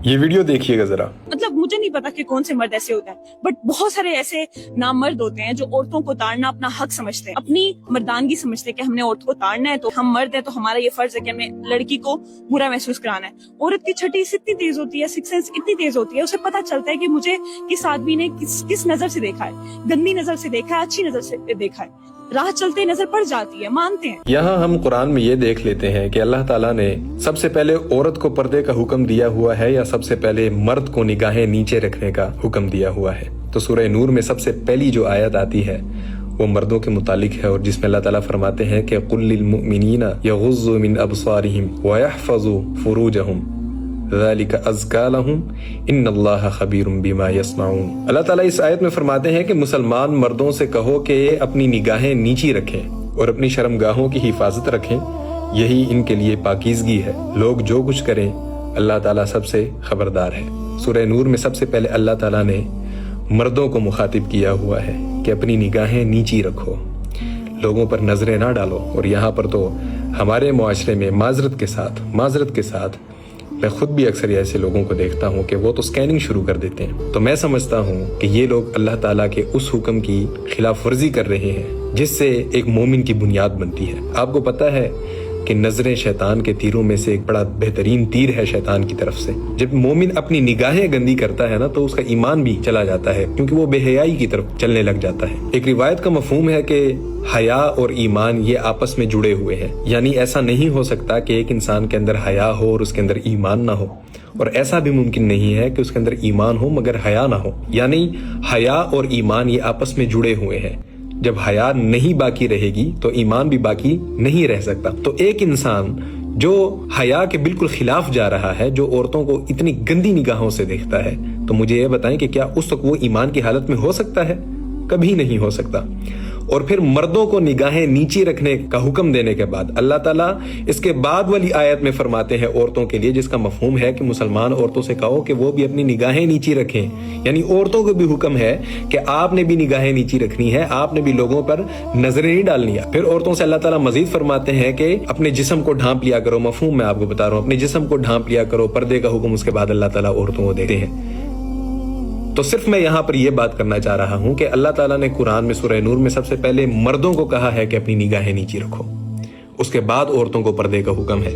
یہ ویڈیو دیکھیے گا ذرا. مطلب مجھے نہیں پتا کہ کون سے مرد ایسے ہوتے ہیں، بٹ بہت سارے ایسے نامرد ہوتے ہیں جو عورتوں کو اتارنا اپنا حق سمجھتے ہیں، اپنی مردانگی سمجھتے ہیں کہ ہم نے عورت کو اتارنا ہے، تو ہم مرد ہیں تو ہمارا یہ فرض ہے کہ ہمیں لڑکی کو برا محسوس کرانا ہے. عورت کی چھٹی اتنی تیز ہوتی ہے، سکس سینس اتنی تیز ہوتی ہے، اسے پتا چلتا ہے کہ مجھے کس آدمی نے کس نظر سے دیکھا ہے، گندی نظر سے دیکھا ہے، اچھی نظر سے دیکھا ہے، راہ چلتے نظر پڑ جاتی ہے، مانتے ہیں. یہاں ہم قرآن میں یہ دیکھ لیتے ہیں کہ اللہ تعالیٰ نے سب سے پہلے عورت کو پردے کا حکم دیا ہوا ہے یا سب سے پہلے مرد کو نگاہیں نیچے رکھنے کا حکم دیا ہوا ہے. تو سورہ نور میں سب سے پہلی جو آیت آتی ہے وہ مردوں کے متعلق ہے، اور جس میں اللہ تعالیٰ فرماتے ہیں کہ قُل لِّلْمُؤْمِنِينَ يَغُضُّوا مِنْ أَبْصَارِهِمْ وَيَحْفَظُوا فُرُوجَهُمْ ذَلِكَ أَزْكَىٰ لَهُمْ إِنَّ اللَّهَ خَبِيرٌ بِمَا يَصْنَعُونَ. اللہ تعالیٰ اس آیت میں فرماتے ہیں کہ مسلمان مردوں سے کہو کہ اپنی نگاہیں نیچی رکھیں اور اپنی شرمگاہوں کی حفاظت رکھیں، یہی ان کے لیے پاکیزگی ہے. لوگ جو کچھ کریں اللہ تعالیٰ سب سے خبردار ہے. سورہ نور میں سب سے پہلے اللہ تعالیٰ نے مردوں کو مخاطب کیا ہوا ہے کہ اپنی نگاہیں نیچی رکھو، لوگوں پر نظریں نہ ڈالو. اور یہاں پر تو ہمارے معاشرے میں معذرت کے ساتھ میں خود بھی اکثر ایسے لوگوں کو دیکھتا ہوں کہ وہ تو سکیننگ شروع کر دیتے ہیں. تو میں سمجھتا ہوں کہ یہ لوگ اللہ تعالیٰ کے اس حکم کی خلاف ورزی کر رہے ہیں جس سے ایک مومن کی بنیاد بنتی ہے. آپ کو پتہ ہے کہ نظریں شیطان کے تیروں میں سے ایک بڑا بہترین تیر ہے شیطان کی طرف سے. جب مومن اپنی نگاہیں گندی کرتا ہے نا تو اس کا ایمان بھی چلا جاتا ہے، کیونکہ وہ بے حیائی کی طرف چلنے لگ جاتا ہے. ایک روایت کا مفہوم ہے کہ حیا اور ایمان یہ آپس میں جڑے ہوئے ہیں، یعنی ایسا نہیں ہو سکتا کہ ایک انسان کے اندر حیا ہو اور اس کے اندر ایمان نہ ہو، اور ایسا بھی ممکن نہیں ہے کہ اس کے اندر ایمان ہو مگر حیا نہ ہو. یعنی حیا اور ایمان یہ آپس میں جڑے ہوئے ہیں. جب حیا نہیں باقی رہے گی تو ایمان بھی باقی نہیں رہ سکتا. تو ایک انسان جو حیا کے بالکل خلاف جا رہا ہے، جو عورتوں کو اتنی گندی نگاہوں سے دیکھتا ہے، تو مجھے یہ بتائیں کہ کیا اس وقت وہ ایمان کی حالت میں ہو سکتا ہے؟ کبھی نہیں ہو سکتا. اور پھر مردوں کو نگاہیں نیچی رکھنے کا حکم دینے کے بعد اللہ تعالیٰ اس کے بعد والی آیت میں فرماتے ہیں عورتوں کے لیے، جس کا مفہوم ہے کہ مسلمان عورتوں سے کہو کہ وہ بھی اپنی نگاہیں نیچی رکھیں. یعنی عورتوں کو بھی حکم ہے کہ آپ نے بھی نگاہیں نیچی رکھنی ہے، آپ نے بھی لوگوں پر نظریں نہیں ڈالنی ہے. پھر عورتوں سے اللہ تعالیٰ مزید فرماتے ہیں کہ اپنے جسم کو ڈھانپ لیا کرو. مفہوم میں آپ کو بتا رہا ہوں، اپنے جسم کو ڈھانپ لیا کرو. پردے کا حکم اس کے بعد اللہ تعالیٰ عورتوں کو دیتے ہیں. تو صرف میں یہاں پر یہ بات کرنا چاہ رہا ہوں کہ اللہ تعالیٰ نے قرآن میں سورہ نور میں سب سے پہلے مردوں کو کہا ہے کہ اپنی نگاہیں نیچی رکھو، اس کے بعد عورتوں کو پردے کا حکم ہے.